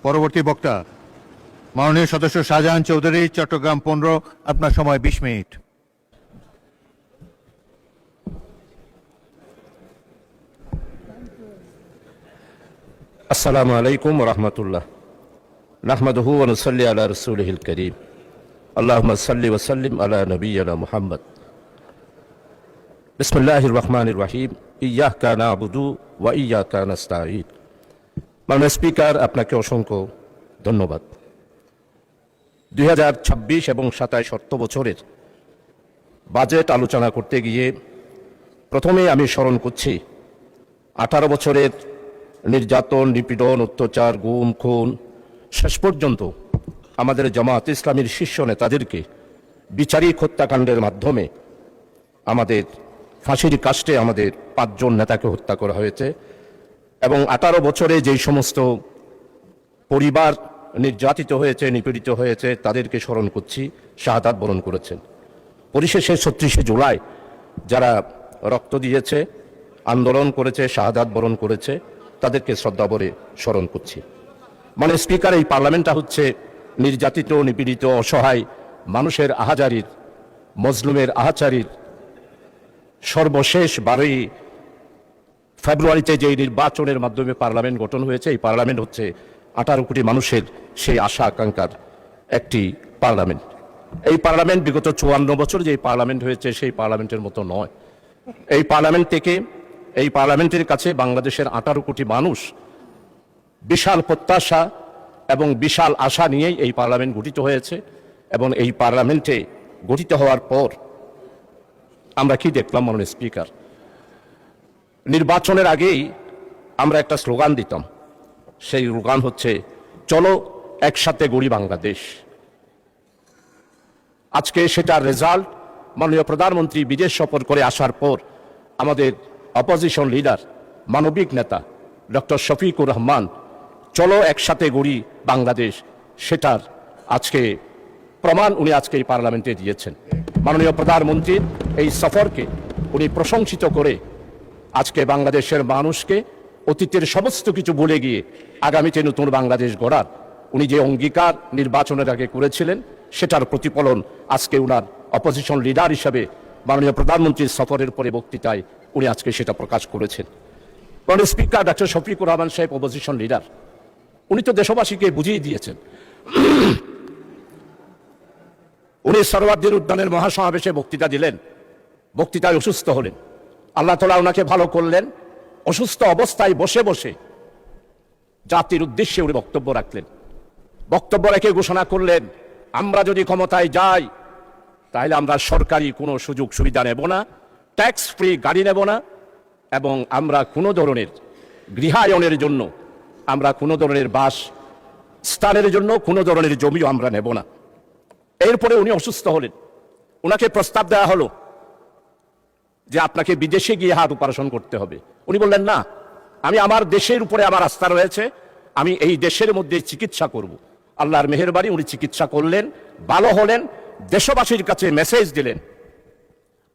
পরবর্তী বক্তা মাননীয় সদস্য শাহজাহান চৌধুরী, চট্টগ্রাম 15। আপনার সময় 20 মিনিট। আসসালামু আলাইকুম ওয়া রাহমাতুল্লাহ। নাহমাদুহু ওয়া নুসাল্লি আলা রাসূলিহিল কারীম। আল্লাহুম্মা সাল্লি ওয়া সাল্লিম আলা নাবিয়্যিনা মুহাম্মদ। বিসমিল্লাহির রহমানির রহিম। ইয়্যাকা না'বুদু ওয়া ইয়্যাকা নাস্তাঈন। মাননীয় স্পিকার, আপনাকে অসংখ্য ধন্যবাদ। 2026 এবং 27 অর্থ বছরের বাজেট আলোচনা করতে গিয়ে প্রথমেই আমি স্মরণ করছি 18 বছরের নির্যাতন, নিপীড়ন, অত্যাচার, গুম, খুন, শেষ পর্যন্ত আমাদের জামায়াত ইসলামীর শীর্ষ নেতাদেরকে বিচারিক হত্যাকাণ্ডের মাধ্যমে আমাদের ফাঁসির কাস্টে আমাদের 5 জন নেতাকে হত্যা করা হয়েছে। এবং 18 বছরে যেই সমস্ত পরিবার নির্যাতিত হয়েছে, নিপীড়িত হয়েছে, তাদেরকে স্মরণ করছি, শাহাদাত বরণ করেছেন। পরিশেষে 36শে জুলাই যারা রক্ত দিয়েছে, আন্দোলন করেছে, শাহাদাত বরণ করেছে, তাদেরকে শ্রদ্ধা ভরে স্মরণ করছি। মানে স্পিকার, এই পার্লামেন্টটা হচ্ছে নির্যাতিত, নিপীড়িত, অসহায় মানুষের আহাজারির, মজলুমের আহাচারির সর্বশেষ 12ই ফেব্রুয়ারিতে যে নির্বাচনের মাধ্যমে পার্লামেন্ট গঠন হয়েছে, এই পার্লামেন্ট হচ্ছে 18 কোটি মানুষের সেই আশা আকাঙ্ক্ষার একটি পার্লামেন্ট। এই পার্লামেন্ট বিগত 54 বছর যে পার্লামেন্ট হয়েছে সেই পার্লামেন্টের মতো নয়। এই পার্লামেন্ট থেকে, এই পার্লামেন্টের কাছে বাংলাদেশের 18 কোটি মানুষ বিশাল প্রত্যাশা এবং বিশাল আশা নিয়েই এই পার্লামেন্ট গঠিত হয়েছে। এবং এই পার্লামেন্টে গঠিত হওয়ার পর আমরা কি দেখলাম মাননীয় স্পিকার? নির্বাচনের আগেই আমরা একটা স্লোগান দিতাম, সেই স্লোগান হচ্ছে চলো একসাথে গড়ি বাংলাদেশ। আজকে সেটার রেজাল্ট, মাননীয় প্রধানমন্ত্রী বিদেশ সফর করে আসার পর আমাদের অপোজিশন লিডার, মানবিক নেতা ডক্টর শফিকুর রহমান চলো একসাথে গড়ি বাংলাদেশ, সেটার আজকে প্রমাণ উনি আজকে এই পার্লামেন্টে দিয়েছেন। মাননীয় প্রধানমন্ত্রীর এই সফরকে উনি প্রশংসিত করে আজকে বাংলাদেশের মানুষকে অতীতের সমস্ত কিছু ভুলে গিয়ে আগামীতে নতুন বাংলাদেশ গড়ার উনি যে অঙ্গীকার নির্বাচনের আগে করেছিলেন, সেটার প্রতিফলন আজকে উনার অপোজিশন লিডার হিসাবে মাননীয় প্রধানমন্ত্রীর সফরের পরে বক্তৃতায় উনি আজকে সেটা প্রকাশ করেছেন। মাননীয় স্পিকার, ডক্টর শফিকুর রহমান সাহেব অপোজিশন লিডার, উনি তো দেশবাসীকে বুঝিয়ে দিয়েছেন। উনি সরওয়ার্দীর উদ্যানের মহাসমাবেশে বক্তৃতা দিলেন, বক্তৃতায় অসুস্থ হলেন। আল্লাহ তাআলা ওনাকে ভালো করলেন। অসুস্থ অবস্থায় বসে বসে জাতির উদ্দেশ্যে উনি বক্তব্য রাখলেন। বক্তব্য রেখে ঘোষণা করলেন, আমরা যদি ক্ষমতায় যাই তাহলে আমরা সরকারি কোনো সুযোগ সুবিধা নেব না, ট্যাক্স ফ্রি গাড়ি নেব না, এবং আমরা কোনো ধরনের গৃহায়নের জন্য, আমরা কোনো ধরনের বাস স্থানের জন্য কোনো ধরনের জমিও আমরা নেব না। এরপরে উনি অসুস্থ হলেন। ওনাকে প্রস্তাব দেওয়া হলো যে আপনাকে বিদেশে গিয়ে হার্ট অপারেশন করতে হবে। উনি বললেন, না, আমি আমার দেশের উপরে আমার আস্থা রয়েছে, আমি এই দেশের মধ্যে চিকিৎসা করব। আল্লাহর মেহেরবানি, উনি চিকিৎসা করলেন, ভালো হলেন, দেশবাসীর কাছে মেসেজ দিলেন,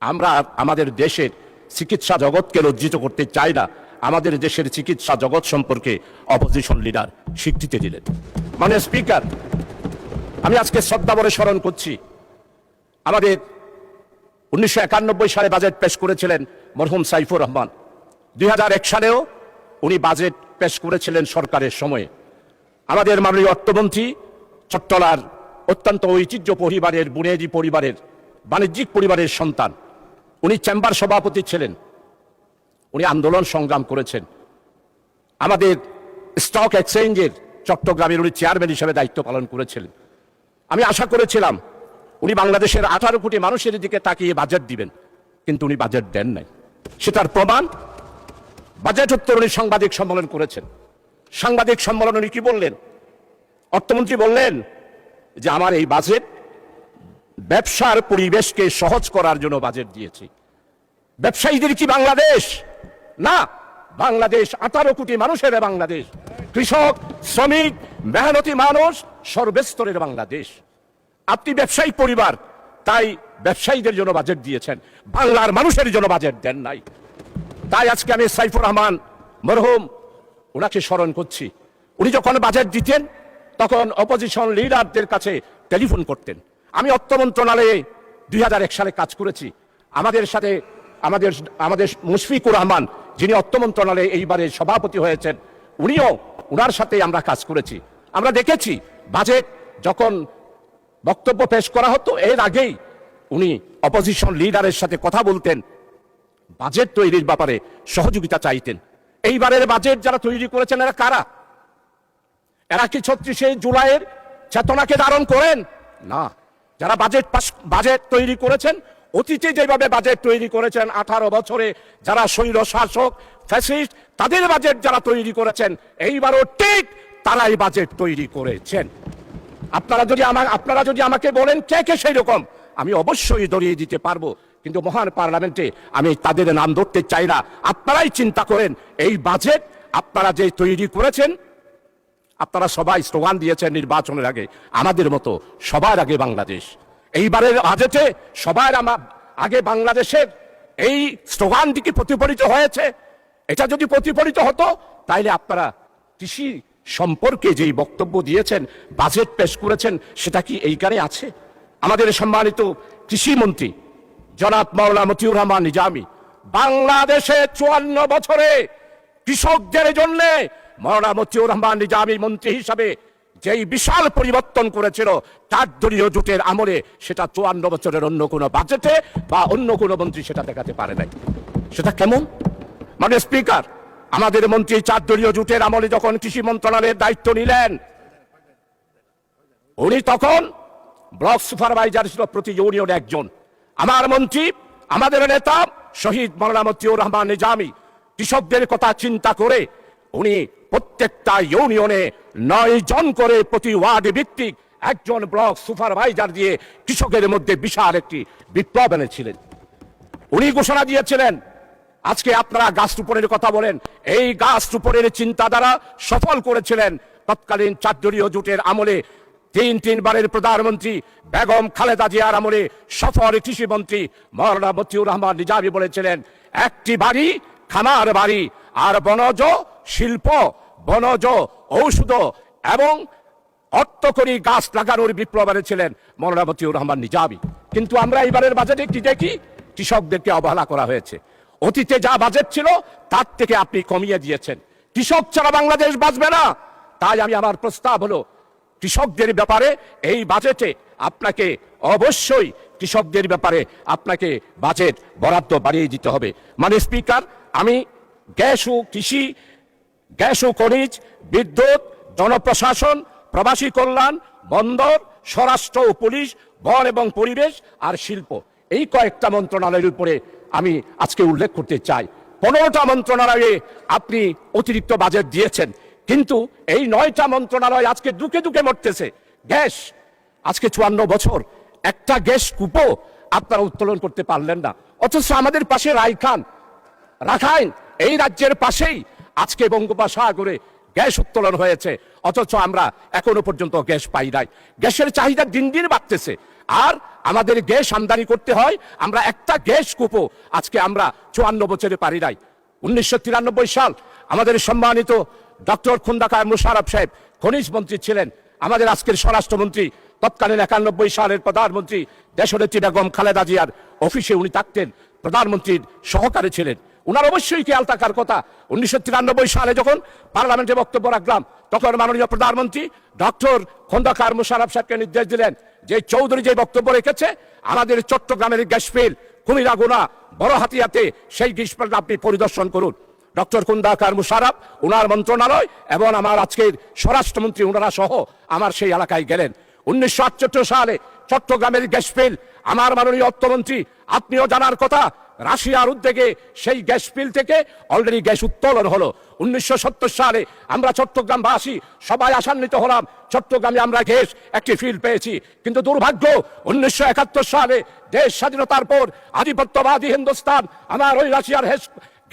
আমরা আমাদের দেশের চিকিৎসা জগৎকে লজ্জিত করতে চাই না, আমাদের দেশের চিকিৎসা জগৎ সম্পর্কে অপোজিশন লিডার স্বীকৃতি দিলেন। মানে স্পিকার, আমি আজকে শ্রদ্ধা ভরে স্মরণ করছি, আমাদের 1991 সালে বাজেট পেশ করেছিলেন মরহুম সাইফুর রহমান। 2001 সালেও উনি বাজেট পেশ করেছিলেন সরকারের সময়ে। আমাদের মাননীয় অর্থমন্ত্রী চট্টলার অত্যন্ত ঐতিহ্য পরিবারের, বুনেদি পরিবারের, বাণিজ্যিক পরিবারের সন্তান। উনি চেম্বার সভাপতি ছিলেন, উনি আন্দোলন সংগ্রাম করেছেন। আমাদের স্টক এক্সচেঞ্জের চট্টগ্রামের উনি চেয়ারম্যান হিসেবে দায়িত্ব পালন করেছিলেন। আমি আশা করেছিলাম উনি বাংলাদেশের 18 কোটি মানুষের দিকে তাকিয়ে বাজেট দিবেন, কিন্তু উনি বাজেট দেন নাই। সেটার প্রমাণ বাজেট উত্তর উনি সাংবাদিক সম্মেলন করেছেন। সাংবাদিক সম্মেলনে উনি কি বললেন? অর্থমন্ত্রী বললেন যে আমার এই বাজেট ব্যবসার পরিবেশকে সহজ করার জন্য বাজেট দিয়েছি। ব্যবসায়ীদের কি বাংলাদেশ? না, বাংলাদেশ 18 কোটি মানুষের বাংলাদেশ, কৃষক, শ্রমিক, মেহনতি মানুষ, সর্বস্তরের বাংলাদেশ। আপনি ব্যবসায়ী পরিবার, তাই ব্যবসায়ীদের জন্য বাজেট দিয়েছেন, বাংলার মানুষের জন্য বাজেট দেন নাই। তাই আজকে আমি সাইফুর রহমান মরহুম ওনাকে স্মরণ করছি। উনি যখন বাজেট দিতেন তখন অপোজিশন লিডারদের কাছে টেলিফোন করতেন। আমি অর্থ মন্ত্রণালয়ে 2001 সালে কাজ করেছি। আমাদের সাথে আমাদের মুশফিকুর রহমান, যিনি অর্থ মন্ত্রণালয়ে এইবারে সভাপতি হয়েছেন, উনার সাথে আমরা কাজ করেছি। আমরা দেখেছি বাজেট যখন বক্তব্য পেশ করা হতো, এর আগেই উনি অপোজিশন লিডারের সাথে কথা বলতেন, বাজেট তৈরির ব্যাপারে সহযোগিতা চাইতেন। এইবারের বাজেট যারা তৈরি করেছেন এরা কারা? এরা কি 36শে জুলাইয়ের চেতনাকে ধারণ করেন? না। যারা বাজেট তৈরি করেছেন, অতীতে যেভাবে বাজেট তৈরি করেছেন 18 বছরে যারা স্বৈর শাসক ফ্যাসিস্ট, তাদের বাজেট যারা তৈরি করেছেন এইবারও ঠিক তারাই বাজেট তৈরি করেছেন। আপনারা যদি আমাকে বলেন কে সেই রকম, আমি অবশ্যই ধরিয়ে দিতে পারবো, কিন্তু মহান পার্লামেন্টে আমি তাদের নাম ধরতে চাই না। আপনারাই চিন্তা করেন, এই বাজেট আপনারা যে তৈরি করেছেন, আপনারা সবাই স্লোগান দিয়েছেন নির্বাচনের আগে, আমাদের মতো সবার আগে বাংলাদেশ। এইবারের বাজেটে সবার আগে বাংলাদেশের এই স্লোগানটি কি প্রতিফলিত হয়েছে? এটা যদি প্রতিফলিত হতো তাইলে আপনারা কৃষি সম্পর্কে যেই বক্তব্য দিয়েছেন, বাজেট পেশ করেছেন, সেটা কি এইখানে আছে? আমাদের সম্মানিত কৃষি মন্ত্রী জনাব মাওলানা মতিউর রহমান নিজামী বাংলাদেশে 54 বছরে কৃষকদের জন্য মাওলানা মতিউর রহমান নিজামী মন্ত্রী হিসাবে যেই বিশাল পরিবর্তন করেছিল 4 দলীয় জোটের আমলে, সেটা 54 বছরের অন্য কোনো বাজেটে বা অন্য কোনো মন্ত্রী সেটা দেখাতে পারে নাই। সেটা কেমন? মানে স্পিকার, আমাদের মন্ত্রী 4 দলীয় জোটের আমলে যখন কৃষি মন্ত্রণালয়ের দায়িত্ব নিলেন, উনি তখন ব্লক সুপারভাইজার ছিল প্রতি ইউনিয়নে একজন। আমার মন্ত্রী, আমাদের নেতা শহীদ মাওলানা মতিউর রহমান নিজামী কৃষকদের কথা চিন্তা করে উনি প্রত্যেকটা ইউনিয়নে 9 জন করে প্রতি ওয়ার্ড ভিত্তিক একজন ব্লক সুপারভাইজার দিয়ে কৃষকের মধ্যে বিশাল একটি বিপ্লব এনেছিলেন। উনি ঘোষণা দিয়েছিলেন, আজকে আপনারা গাছ রোপণের কথা বলেন, এই গাছ রোপণের চিন্তাধারা সফল করেছিলেন তৎকালীন 4 দলীয় জোটের আমলে 3 বারের প্রধানমন্ত্রী বেগম খালেদা জিয়ার আমলে সফল কৃষিমন্ত্রী মাওলানা মতিউর রহমান নিজামী বলেছিলেন, একটি বাড়ি খামার বাড়ি আর বনজ শিল্প, বনজ ঔষধ এবং অর্থকরী গাছ লাগানোর বিপ্লব এনেছিলেন মাওলানা মতিউর রহমান নিজামী। কিন্তু আমরা এবারের বাজেটে কি দেখি? কৃষকদেরকে অবহেলা করা হয়েছে। অতীতে যা বাজেট ছিল তার থেকে আপনি কমিয়ে দিয়েছেন। কৃষক ছাড়া বাংলাদেশ বাঁচবে না। তাই আমার প্রস্তাব হলো, কৃষকদের ব্যাপারে এই বাজেটে আপনাকে অবশ্যই কৃষকদের ব্যাপারে আপনাকে বাজেট বরাদ্দ বাড়িয়ে দিতে হবে। মানে স্পিকার, আমি গ্যাস ও কৃষি, গ্যাস ও খনিজ, বিদ্যুৎ, জনপ্রশাসন, প্রবাসী কল্যাণ, বন্দর, স্বরাষ্ট্র ও পুলিশ, বন এবং পরিবেশ আর শিল্প, এই কয়েকটা মন্ত্রণালয়ের উপরে আমি আজকে উল্লেখ করতে চাই। 15টা মন্ত্রণালয়ে আপনি অতিরিক্ত বাজেট দিয়েছেন, কিন্তু এই 9টা মন্ত্রণালয় আজকে দুকে দুকে মরতেছে। গ্যাস, আজকে 54 বছর একটা গ্যাস কূপও আপনারা উত্তোলন করতে পারলেন না। অথচ আমাদের পাশে রাখাইন এই রাজ্যের পাশেই আজকে বঙ্গোপসাগরে গ্যাস উত্তোলন হয়েছে, অথচ আমরা এখনো পর্যন্ত গ্যাস পাই নাই। গ্যাসের চাহিদা দিন দিন বাড়তেছে, আর আমাদের গ্যাস আমদানি করতে হয়। আমরা একটা গ্যাস কূপও আজকে আমরা 54 বছরে পারি নাই। 1993 সাল আমাদের সম্মানিত ডক্টর খোন্দকার মোশাররফ সাহেব খনিজ মন্ত্রী ছিলেন। আমাদের আজকের স্বরাষ্ট্রমন্ত্রী তৎকালীন 91 সালের প্রধানমন্ত্রী দেশনেত্রী বেগম খালেদা জিয়ার অফিসে উনি থাকতেন, প্রধানমন্ত্রীর সহকারী ছিলেন। উনার অবশ্যই খেয়াল থাকার কথা, 1993 সালে যখন পার্লামেন্টে বক্তব্য রাখলাম, তখন মাননীয় প্রধানমন্ত্রী ডক্টর খোন্দকার মোশাররফ সাহেবকে নির্দেশ দিলেন যে চৌধুরী যে বক্তব্য রেখেছে, আমাদের চট্টগ্রামের গ্যাস ফিল্ড কুমিরাগুনা, বড় হাতিয়াতে সেই গ্যাস ফিল্ড আপনি পরিদর্শন করুন। ডক্টর খোন্দকার মোশাররফ, উনার মন্ত্রণালয় এবং আমার আজকের স্বরাষ্ট্রমন্ত্রী উনারা সহ আমার সেই এলাকায় গেলেন। 1978 সালে চট্টগ্রামের গ্যাস ফিল্ড, আমার মাননীয় অর্থমন্ত্রী আপনিও জানার কথা, রাশিয়ার উদ্যোগে সেই গ্যাস ফিল্ড থেকে অলরেডি গ্যাস উত্তোলন হলো। 1970 সালে আমরা চট্টগ্রামবাসী সবাই আশান্বিত হলাম, চট্টগ্রামে আমরা গ্যাস একটি ফিল্ড পেয়েছি। কিন্তু দুর্ভাগ্য, 1971 সালে দেশ স্বাধীনতার পর আধিপত্যবাদী হিন্দুস্তান আমার ওই রাশিয়ার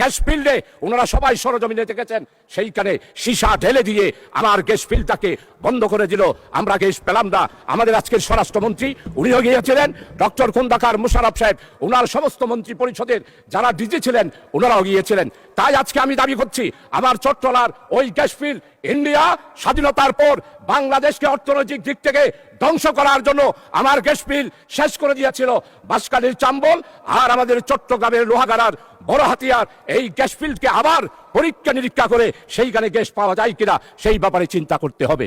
গ্যাস ফিল্ডে ওনারা সবাই সরজমিনে দেখেছেন, সেইখানে সীসা ঢেলে দিয়ে আমার গ্যাস ফিল্ডটাকে বন্ধ করে দিল। আমরা গ্যাস পেলাম না। আমাদের আজকের স্বরাষ্ট্রমন্ত্রী উনিও গিয়েছিলেন, ডক্টর খোন্দকার মোশাররফ সাহেব, ওনার সমস্ত মন্ত্রী পরিষদের যারা ডিজি ছিলেন ওনারাও গিয়েছিলেন। তাই আজকে আমি দাবি করছি আমার চট্টলার ওই গ্যাস ফিল্ড ইন্ডিয়া স্বাধীনতার পর বাংলাদেশকে অর্থনৈতিক দিক থেকে ধ্বংস করার জন্য আমার গ্যাস ফিল্ড শেষ করে দিয়েছিল বাঁশখালীর চাম্বল আর আমাদের চট্টগ্রামের লোহাগাড়ার বড় হাতিয়ার। এই গ্যাস ফিল্ডকে আবার পরীক্ষা নিরীক্ষা করে সেইখানে গ্যাস পাওয়া যায় কিনা সেই ব্যাপারে চিন্তা করতে হবে।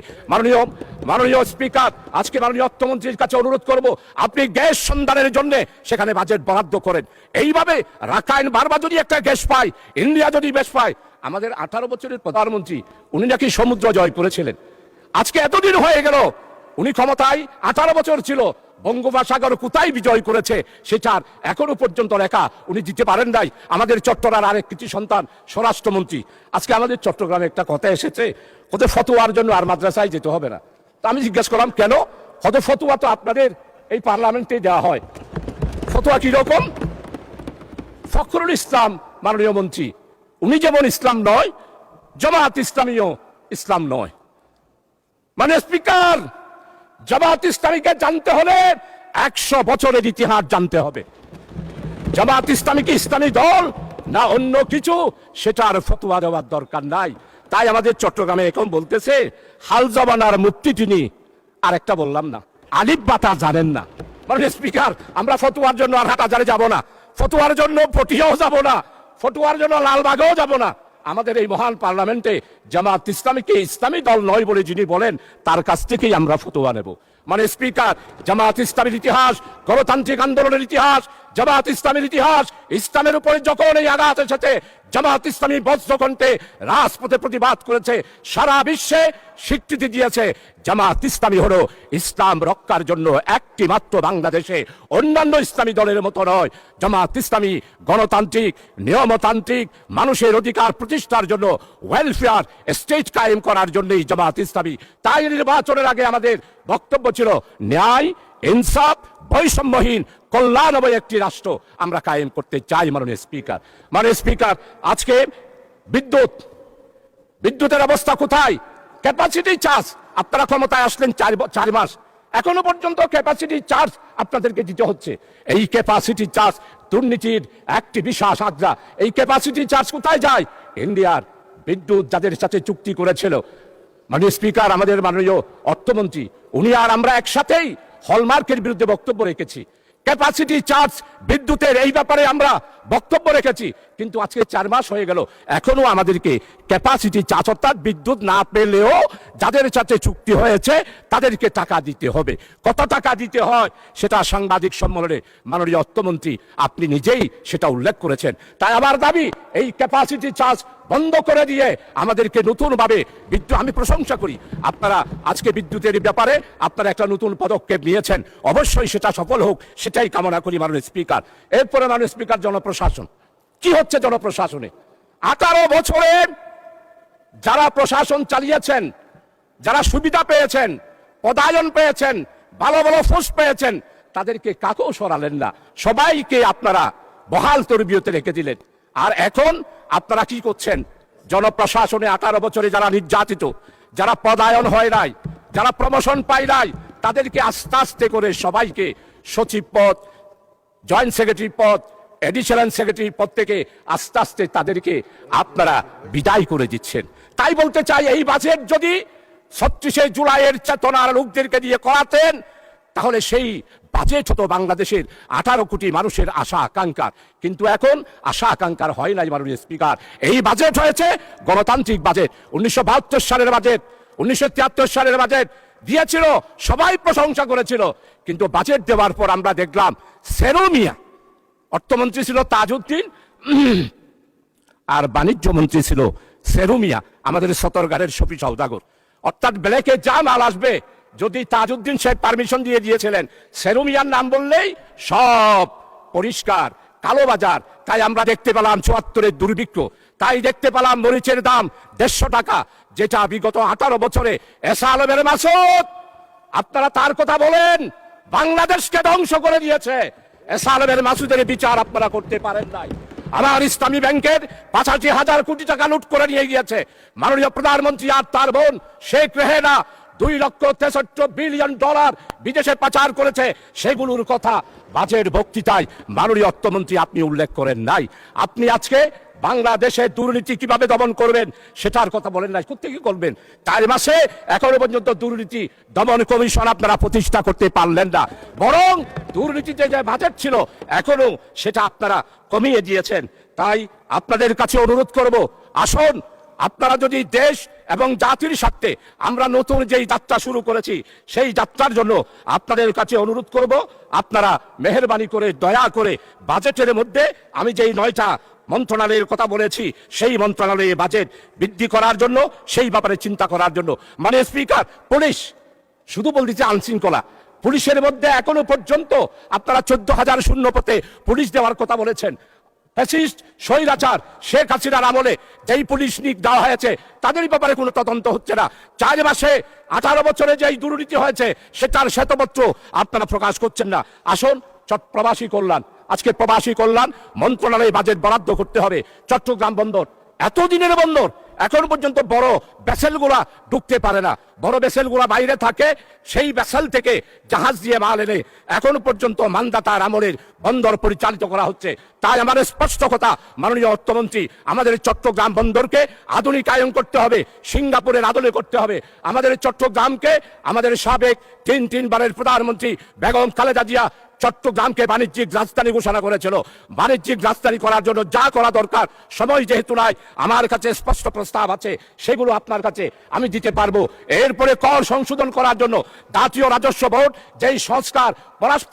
মাননীয় স্পিকার, আজকে মাননীয় অর্থমন্ত্রীর কাছে অনুরোধ করব, আপনি গ্যাস সন্ধানের জন্য সেখানে বাজেট বরাদ্দ করেন। এইভাবে রাখাইন বারবার যদি একটা গ্যাস পায়, ইন্ডিয়া যদি গ্যাস পায়, আমাদের 18 বছরের প্রধানমন্ত্রী উনি নাকি সমুদ্র জয় করেছিলেন। আজকে এতদিন হয়ে গেল, উনি ক্ষমতায় 18 বছর ছিল, বঙ্গোপসাগর কোথায় বিজয় করেছে সেটার এখনো পর্যন্ত লেখা উনি দিতে পারেন নাই। আমাদের চট্টগ্রামের আরেক কৃতি সন্তান স্বরাষ্ট্রমন্ত্রী, আজকে আমাদের চট্টগ্রামে একটা কথা এসেছে, হতে ফতোয়ার জন্য আর মাদ্রাসায় যেতে হবে না। তো আমি জিজ্ঞেস করলাম কেন? হতে ফতোয়া তো আপনাদের এই পার্লামেন্টে দেওয়া হয়। ফতোয়া কিরকম? ফখরুল ইসলাম মাননীয় মন্ত্রী, উনি যেমন ইসলাম নয়, জামাত ইসলামীও ইসলাম নয়। মানে স্পিকার, জামাত ইসলামীকে জানতে হলে 100 বছরের ইতিহাস জানতে হবে। জামাত ইসলামী কি ইসলামী দল না অন্য কিছু, সেটার ফতোয়া দেওয়ার দরকার নাই। তাই আমাদের চট্টগ্রামে এখন বলতেছে হাল জবানার মুফতি তিনি, আর একটা বললাম না, আলিফ বাতা জানেন না। মানে স্পিকার, আমরা ফতোয়ার জন্য আর হাটাজারে যাব না, ফতোয়ার জন্য পটিয়াও যাব না, ফতোয়ার জন্য লালবাগেও যাব না। আমাদের এই মহান পার্লামেন্টে জামাত ইসলামীকে ইসলামী দল নয় বলে যিনি বলেন, তার কাছ থেকেই আমরা ফতোয়া নেব। মানে স্পিকার, জামাত ইসলামীর ইতিহাস, গণতান্ত্রিক আন্দোলনের ইতিহাস, জামাত ইসলামীর ইতিহাস, ইসলামের উপরে যখন এই আঘাত এসেছে, জামাত ইসলামী বজ্রকণ্ঠে রাজপথে প্রতিবাদ করেছে, সারা বিশ্বে স্বীকৃতি দিয়েছে জামাত ইসলামী হলো ইসলাম রক্ষার জন্য একটি মাত্র বাংলাদেশে, অন্যান্য ইসলামী দলের মতো নয়। জামাত ইসলামী গণতান্ত্রিক, নিয়মতান্ত্রিক, মানুষের অধিকার প্রতিষ্ঠার জন্য, ওয়েলফেয়ার স্টেট কায়েম করার জন্যই জামাত ইসলামী। তাই নির্বাচনের আগে আমাদের বক্তব্য ছিল ন্যায়, ইনসাফ, বৈষম্যহীন, কল্যাণময় একটি রাষ্ট্র আমরা কায়েম করতে চাই। মাননীয় স্পিকার, আজকে বিদ্যুতের অবস্থা কোথায়? ক্যাপাসিটি চার্জ, আপনারা ক্ষমতায় আসলেন 4 মাস, এখনো পর্যন্ত ক্যাপাসিটি চার্জ আপনাদেরকে দিতে হচ্ছে। এই ক্যাপাসিটি চার্জ দুর্নীতির একটি বিশাল আড্ডা। এই ক্যাপাসিটি চার্জ কোথায় যায়? ইন্ডিয়ার বিদ্যুৎ যাদের সাথে চুক্তি করেছিল। মাননীয় স্পিকার, আমাদের মাননীয় অর্থমন্ত্রী উনি আর আমরা একসাথেই হলমার্কের বিরুদ্ধে বক্তব্য রেখেছি। ক্যাপাসিটি চার্জ বিদ্যুতের এই ব্যাপারে আমরা বক্তব্য রেখেছি, কিন্তু আজকে 4 মাস হয়ে গেল, এখনো আমাদেরকে ক্যাপাসিটি চার্জ অর্থাৎ বিদ্যুৎ না পেলেও যাদের সাথে চুক্তি হয়েছে তাদেরকে টাকা দিতে হবে। কত টাকা দিতে হয় সেটা সাংবাদিক সম্মেলনে মাননীয় অর্থমন্ত্রী আপনি নিজেই সেটা উল্লেখ করেছেন। তাই আমার দাবি, এই ক্যাপাসিটি চার্জ বন্ধ করে দিয়ে আমাদেরকে নতুনভাবে বিদ্যুৎ, আমি প্রশংসা করি আপনারা আজকে বিদ্যুতের ব্যাপারে আপনারা একটা নতুন পদক্ষেপ নিয়েছেন, অবশ্যই সেটা সফল হোক, সেটাই কামনা করি মাননীয় স্পিকার। এরপরে মাননীয় স্পিকার, জনপ্রশাসন কি হচ্ছে? জনপ্রশাসনে 18 বছরে যারা প্রশাসন চালিয়েছেন, যারা সুবিধা পেয়েছেন, পদায়ন পেয়েছেন, ভালো ভালো পোস্ট পেয়েছেন, তাদেরকে কাকেও সরালেন না, সবাইকে আপনারা বহাল তরবিয়তে রেখে দিলেন। আর এখন আপনারা কি করছেন? জনপ্রশাসনে 18 বছরে যারা নির্যাতিত, যারা পদায়ন হয় নাই, যারা প্রমোশন পায় নাই, তাদেরকে আস্তে আস্তে করে সবাইকে সচিব পদ, জয়েন্ট সেক্রেটারি পদ, এডিশনাল সেক্রেটারি পদ থেকে আস্তে আস্তে তাদেরকে আপনারা বিদায় করে দিচ্ছেন। তাই বলতে চাই, এই বাজেট যদি 36শে জুলাইয়ের চেতনার লোকদেরকে দিয়ে করাতেন, তাহলে সেই বাজেট হতো বাংলাদেশের 18 কোটি মানুষের আশা আকাঙ্ক্ষার। কিন্তু এখন আশা আকাঙ্ক্ষার হয় নাই মাননীয় স্পিকার। এই বাজেট হয়েছে গণতান্ত্রিক বাজেট। 1972 সালের বাজেট, 1973 সালের বাজেট দিয়েছিল, সবাই প্রশংসা করেছিল, কিন্তু বাজেট দেওয়ার পর আমরা দেখলাম সেরোমিয়া, অর্থমন্ত্রী ছিল তাজউদ্দিন আর বাণিজ্য মন্ত্রী ছিল সেরুমিয়া, আমাদের সতর্কারের শফি সওদাগর। অর্থাৎ ব্ল্যাকে যা মাল আসবে, যদি তাজউদ্দিন সাহেব পারমিশন দিয়ে দিয়েছিলেন, সেরুমিয়ার নাম বললেই সব পরিষ্কার কালোবাজার। তাই আমরা দেখতে পেলাম 74-এর দুর্ভিক্ষ, তাই দেখতে পেলাম মরিচের দাম 150 টাকা, যেটা বিগত 18 বছরে এসা আলমের মাসুদ, আপনারা তার কথা বলেন, বাংলাদেশকে ধ্বংস করে দিয়েছে। এসা আলমের মাসুদের বিচার আপনারা করতে পারেন নাই। আমার ইসলামী ব্যাংকের 85,000 কোটি টাকা লুট করে নিয়ে গিয়েছে মাননীয় প্রধানমন্ত্রী আর তার বোন শেখ রেহেনা। 2,63 বিলিয়ন ডলার বিদেশে পাচার করেছে, সেগুলোর কথা বাজেট বক্তৃতায় মাননীয় অর্থমন্ত্রী আপনি উল্লেখ করেন নাই। আপনি আজকে বাংলাদেশে দুর্নীতি কিভাবে দমন করবেন সেটার কথা বলেন না। কোথেকে করবেন? 4 মাসে এখনো পর্যন্ত দুর্নীতি দমন কমিশন আপনারা প্রতিষ্ঠা করতে পারলেন না, বরং দুর্নীতিতে যে বাজেট ছিল এখনো সেটা আপনারা কমিয়ে দিয়েছেন। তাই আপনাদের কাছে অনুরোধ করব, আসুন আপনারা যদি দেশ এবং জাতির স্বার্থে আমরা নতুন যেই যাত্রা শুরু করেছি সেই যাত্রার জন্য আপনাদের কাছে অনুরোধ করব, আপনারা মেহেরবানি করে দয়া করে বাজেটের মধ্যে আমি যেই 9টা মন্ত্রণালয়ের কথা বলেছি সেই মন্ত্রণালয়ে বাজেট বৃদ্ধি করার জন্য, সেই ব্যাপারে চিন্তা করার জন্য। মানে স্পিকার, পুলিশ শুধু বলতেছে আইনশৃঙ্খলা, পুলিশের মধ্যে এখনো পর্যন্ত আপনারা 14,000 শূন্য পথে পুলিশ দেওয়ার কথা বলেছেন। ফ্যাসিস্ট স্বৈরাচার শেখ হাসিনার আমলে যেই পুলিশ নিয়োগ দেওয়া হয়েছে তাদের ব্যাপারে কোনো তদন্ত হচ্ছে না। 4 মাসে 18 বছরে যেই দুর্নীতি হয়েছে সেটার শ্বেতপত্র আপনারা প্রকাশ করছেন না। আসুন প্রবাসী কল্যাণ, আজকে প্রবাসী কল্যাণ মন্ত্রণালয়ে বাজেট বরাদ্দ করতে হবে। চট্টগ্রাম বন্দর এতদিনের বন্দর, এখন পর্যন্ত বড় ভেসেলগুলা ঢুকতে পারে না, বড় ভেসেলগুলা বাইরে থাকে, সেই ভেসেল থেকে জাহাজ দিয়ে মাল এনে এখন পর্যন্ত মান্দাতার আমলের বন্দর পরিচালিত করা হচ্ছে। তাই আমার স্পষ্ট কথা, মাননীয় অর্থমন্ত্রী, আমাদের চট্টগ্রাম বন্দরকে আধুনিকায়ন করতে হবে, সিঙ্গাপুরের আদলে করতে হবে। আমাদের চট্টগ্রামকে আমাদের সাবেক 3 বারের প্রধানমন্ত্রী বেগম খালেদা জিয়া চট্টগ্রামকে বাণিজ্যিক রাজধানী ঘোষণা করেছিল। বাণিজ্যিক রাজধানী করার জন্য যা করা দরকার সময় যেহেতু নাই, আমার কাছে স্পষ্ট প্রস্তাব আছে, সেগুলো আপনার কাছে আমি দিতে পারবো। এরপরে কর সংশোধন করার জন্য জাতীয় রাজস্ব বোর্ড যেই সংস্কার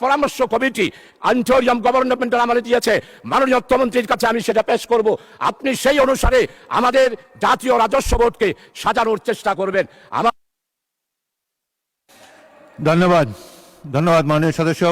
পরামর্শ কমিটি ইন্টেরিয়ম গভর্নমেন্টের আমলে দিয়েছে, মাননীয় অর্থমন্ত্রীর কাছে আমি সেটা পেশ করব। আপনি সেই অনুসারে আমাদের জাতীয় রাজস্ব বোর্ডকে সাজানোর চেষ্টা করবেন। ধন্যবাদ মাননীয় সদস্য।